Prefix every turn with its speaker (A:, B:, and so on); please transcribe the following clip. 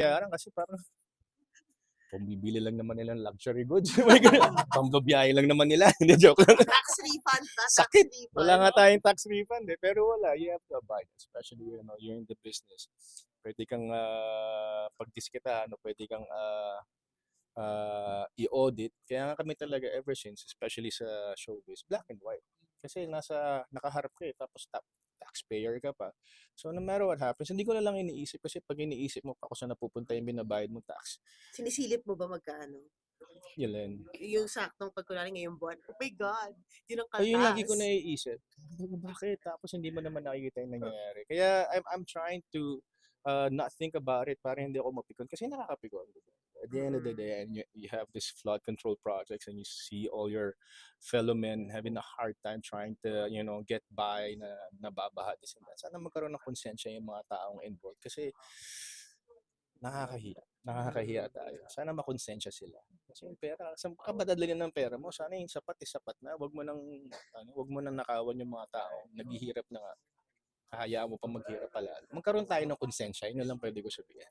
A: bayaran kasi parang pambibili lang naman nila ng luxury goods. May ganun. Pambabiyahe lang naman nila. Hindi, joke lang.
B: Tax refund ba? Tax
A: Sakit.
B: refund.
A: Wala nga tayong tax refund eh. Pero wala, you have to abide. Especially, you're in the business. Pwede kang pagdiskita, pwede kang i-audit. Kaya nga kami talaga ever since, especially sa showbiz, black and white. Kasi nakaharap ka eh, tapos taxpayer ka pa. So no matter what happens, hindi ko na lang iniisip kasi pag iniisip mo pa kung saan napupunta yung binabayad mong tax,
B: Sinisilip mo ba magkano?
A: yun.
B: Yung saktong pagkunwari ngayong buwan, oh my God, yun ang
A: Ayun lagi ko
B: kaltas.
A: naiisip. Bakit? Tapos hindi mo naman nakikita yung nangyayari. Kaya I'm trying to not think about it para hindi ako mapikon. Kasi nakakapikon. Diba? At the end of the day, and you have this flood control projects and you see all your fellow men having a hard time trying to, get by na nababaha this and that. Sana magkaroon ng konsensya yung mga taong involved. Kasi nakakahiya. Nakakahiya tayo. Sana makonsensya sila. Kasi yung pera, saan ka ba dadalhin ng pera mo? Sana yung sapat na. Wag mo nang nakawan yung mga tao. Naghihirap na nga. Hahayaan mo pa maghirap pala. Magkaroon tayo ng konsensya. Yun na lang pwede ko sabihin.